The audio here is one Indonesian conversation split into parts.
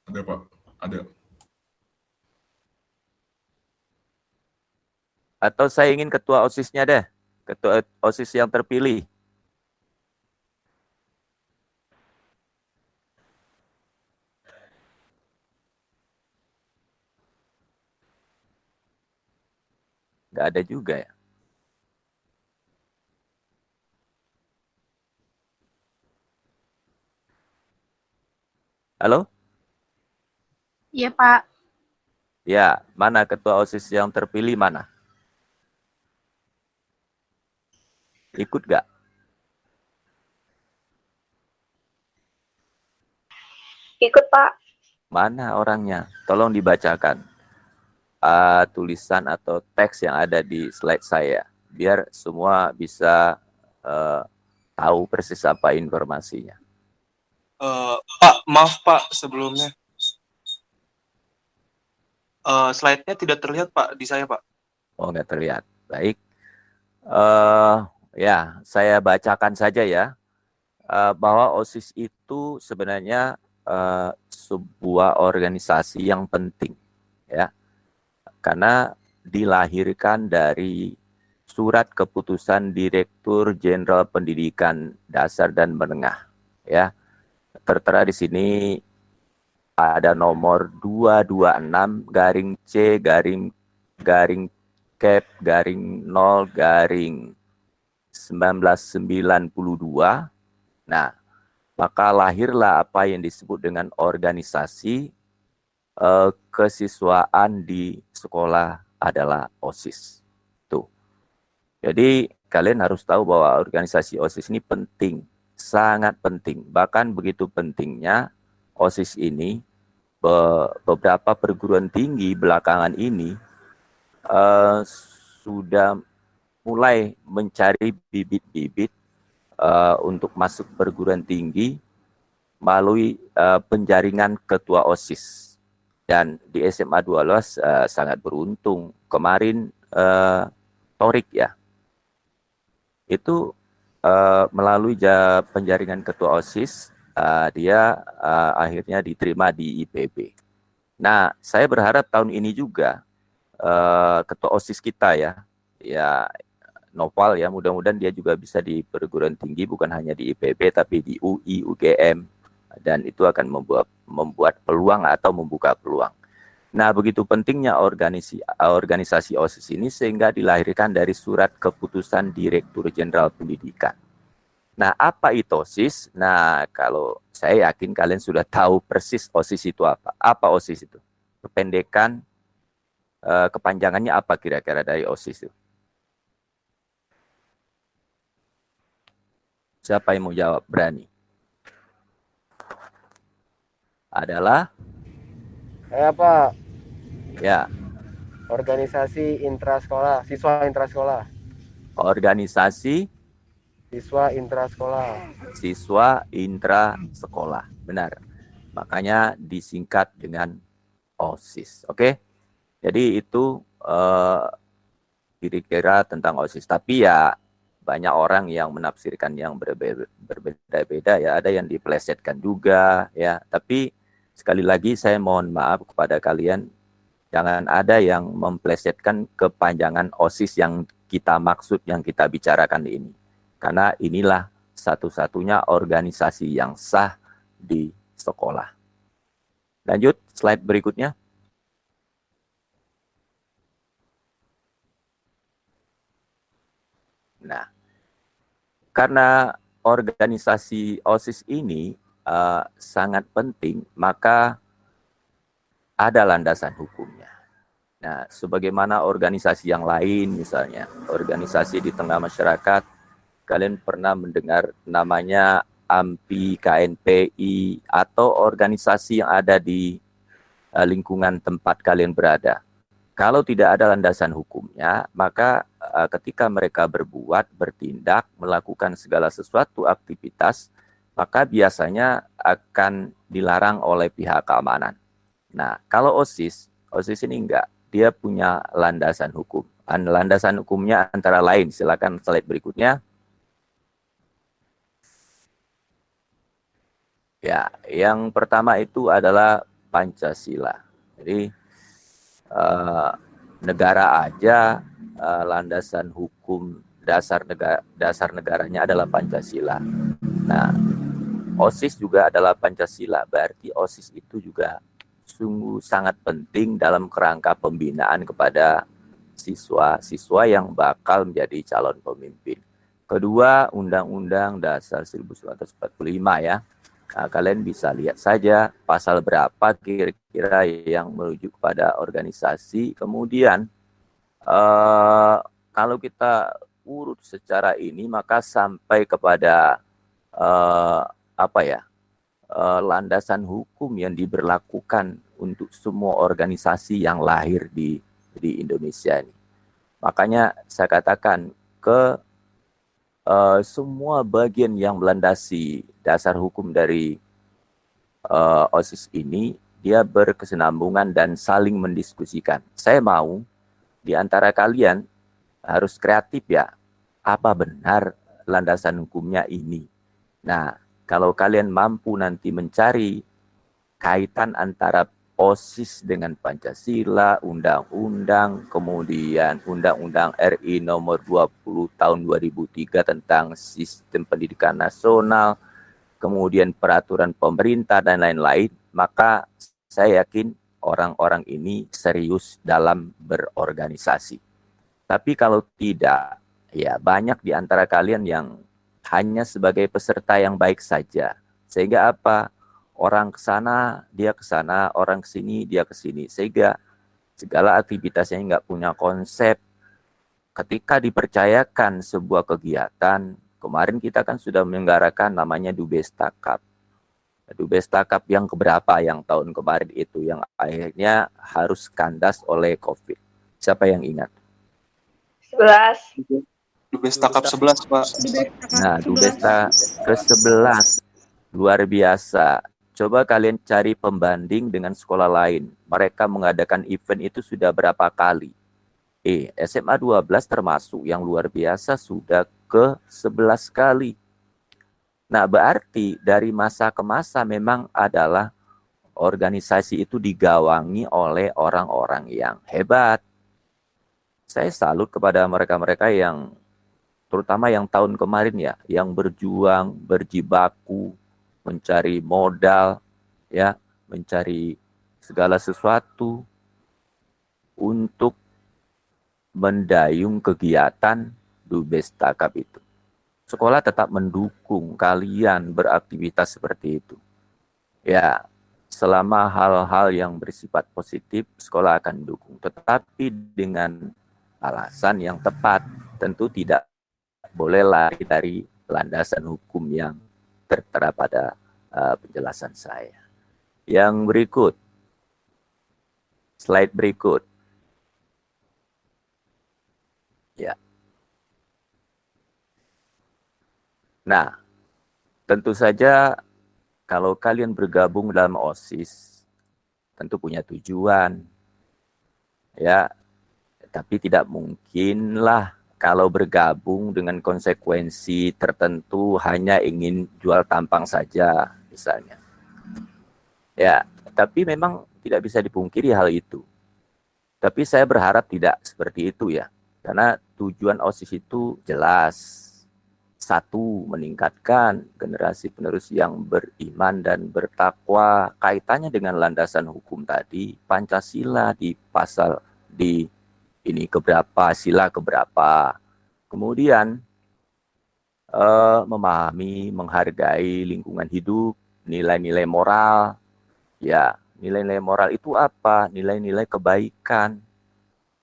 Ada Pak, ada. Atau saya ingin ketua OSIS-nya deh, ketua OSIS yang terpilih. Nggak ada juga ya. Halo? Iya, Pak. Ya, mana ketua OSIS yang terpilih mana? Ikut nggak? Ikut, Pak. Mana orangnya? Tolong dibacakan tulisan atau teks yang ada di slide saya, biar semua bisa tahu persis apa informasinya. Pak, maaf Pak sebelumnya. Slide-nya tidak terlihat Pak di saya Pak. Oh, nggak terlihat. Baik. Ya, saya bacakan saja ya. Bahwa OSIS itu sebenarnya sebuah organisasi yang penting, ya, karena dilahirkan dari surat keputusan Direktur Jenderal Pendidikan Dasar dan Menengah, ya. Tertera di sini ada nomor 226 garing C garing cap garing 0 garing 1992. Nah, maka lahirlah apa yang disebut dengan organisasi kesiswaan di sekolah adalah OSIS. Tuh. Jadi kalian harus tahu bahwa organisasi OSIS ini penting, sangat penting. Bahkan begitu pentingnya OSIS ini, beberapa perguruan tinggi belakangan ini sudah mulai mencari bibit-bibit untuk masuk perguruan tinggi melalui penjaringan ketua OSIS. Dan di SMA 12 sangat beruntung. Kemarin Torik ya, itu melalui penjaringan ketua OSIS, dia akhirnya diterima di IPB. Nah, saya berharap tahun ini juga ketua OSIS kita ya Noval ya, mudah-mudahan dia juga bisa di perguruan tinggi, bukan hanya di IPB tapi di UI, UGM, dan itu akan membuat peluang atau membuka peluang. Nah, begitu pentingnya organisasi OSIS ini sehingga dilahirkan dari surat keputusan Direktur Jenderal Pendidikan. Nah, apa itu OSIS? Nah, kalau saya yakin kalian sudah tahu persis OSIS itu apa. Apa OSIS itu? Kependekan, kepanjangannya apa kira-kira dari OSIS itu? Siapa yang mau jawab? Berani? Adalah? Saya Pak. Ya. Organisasi intrasekolah, siswa intrasekolah. Organisasi siswa intrasekolah. Siswa intrasekolah. Benar. Makanya disingkat dengan OSIS. Oke? Jadi itu kira-kira tentang OSIS. Tapi ya banyak orang yang menafsirkan yang berbeda-beda ya, ada yang dipelesetkan juga ya. Tapi sekali lagi saya mohon maaf kepada kalian, jangan ada yang mempelesetkan kepanjangan OSIS yang kita maksud, yang kita bicarakan ini. Karena inilah satu-satunya organisasi yang sah di sekolah. Lanjut, slide berikutnya. Nah, karena organisasi OSIS ini sangat penting, maka ada landasan hukumnya. Nah, sebagaimana organisasi yang lain, misalnya organisasi di tengah masyarakat, kalian pernah mendengar namanya AMPI, KNPI, atau organisasi yang ada di lingkungan tempat kalian berada. Kalau tidak ada landasan hukumnya, maka ketika mereka berbuat, bertindak, melakukan segala sesuatu aktivitas, maka biasanya akan dilarang oleh pihak keamanan. Nah, kalau OSIS ini enggak, dia punya landasan hukum. Landasan hukumnya antara lain, silakan slide berikutnya. Ya, yang pertama itu adalah Pancasila. Jadi negara aja landasan hukum dasar negaranya adalah Pancasila. Nah, OSIS juga adalah Pancasila, berarti OSIS itu juga sungguh sangat penting dalam kerangka pembinaan kepada siswa-siswa yang bakal menjadi calon pemimpin. Kedua, Undang-Undang Dasar 1945 ya. Nah, kalian bisa lihat saja pasal berapa kira-kira yang merujuk pada organisasi. Kemudian kalau kita urut secara ini, maka sampai kepada landasan hukum yang diberlakukan untuk semua organisasi yang lahir di Indonesia ini. Makanya saya katakan semua bagian yang melandasi dasar hukum dari OSIS ini, dia berkesinambungan dan saling mendiskusikan. Saya mau di antara kalian harus kreatif ya, apa benar landasan hukumnya ini. Nah, kalau kalian mampu nanti mencari kaitan antara OSIS dengan Pancasila, undang-undang, kemudian Undang-Undang RI nomor 20 tahun 2003 tentang sistem pendidikan nasional, kemudian peraturan pemerintah dan lain-lain, maka saya yakin orang-orang ini serius dalam berorganisasi. Tapi kalau tidak, ya banyak di antara kalian yang hanya sebagai peserta yang baik saja. Sehingga apa? Orang ke sana, dia ke sana, orang ke sini, dia ke sini. Sehingga segala aktivitasnya nggak punya konsep. Ketika dipercayakan sebuah kegiatan, kemarin kita kan sudah menyelenggarakan namanya Dubesta Cup. Dubesta Cup yang keberapa yang tahun kemarin itu, yang akhirnya harus kandas oleh COVID. Siapa yang ingat? 11. Dubesta Cup 11, Pak. Nah, Dubesta ke-11. Luar biasa. Coba kalian cari pembanding dengan sekolah lain. Mereka mengadakan event itu sudah berapa kali. SMA 12 termasuk yang luar biasa sudah ke-11 kali. Nah, berarti dari masa ke masa memang adalah organisasi itu digawangi oleh orang-orang yang hebat. Saya salut kepada mereka-mereka yang, terutama yang tahun kemarin ya, yang berjuang, berjibaku, mencari modal, ya, mencari segala sesuatu untuk mendayung kegiatan Dubesta Cup itu. Sekolah tetap mendukung kalian beraktivitas seperti itu. Ya, selama hal-hal yang bersifat positif, sekolah akan dukung. Tetapi dengan alasan yang tepat, tentu tidak boleh lari dari landasan hukum yang tertera pada penjelasan saya. Yang berikut, slide berikut. Ya. Nah, tentu saja kalau kalian bergabung dalam OSIS, tentu punya tujuan. Ya, tapi tidak mungkinlah kalau bergabung dengan konsekuensi tertentu hanya ingin jual tampang saja, misalnya. Ya, tapi memang tidak bisa dipungkiri hal itu. Tapi saya berharap tidak seperti itu ya. Karena tujuan OSIS itu jelas. Satu, meningkatkan generasi penerus yang beriman dan bertakwa. Kaitannya dengan landasan hukum tadi, Pancasila di pasal di ini keberapa, sila keberapa. Kemudian memahami, menghargai lingkungan hidup, nilai-nilai moral. Ya, nilai-nilai moral itu apa? Nilai-nilai kebaikan.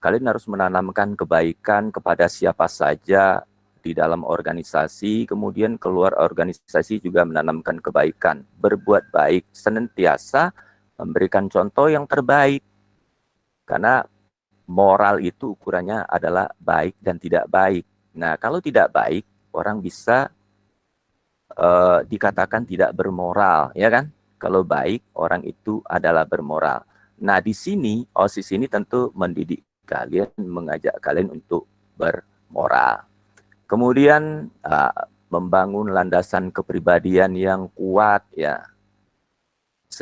Kalian harus menanamkan kebaikan kepada siapa saja di dalam organisasi, kemudian keluar organisasi juga menanamkan kebaikan, berbuat baik, senantiasa memberikan contoh yang terbaik. Karena moral itu ukurannya adalah baik dan tidak baik. Nah, kalau tidak baik, orang bisa dikatakan tidak bermoral, ya kan? Kalau baik, orang itu adalah bermoral. Nah, di sini, OSIS ini tentu mendidik kalian, mengajak kalian untuk bermoral. Kemudian membangun landasan kepribadian yang kuat, ya.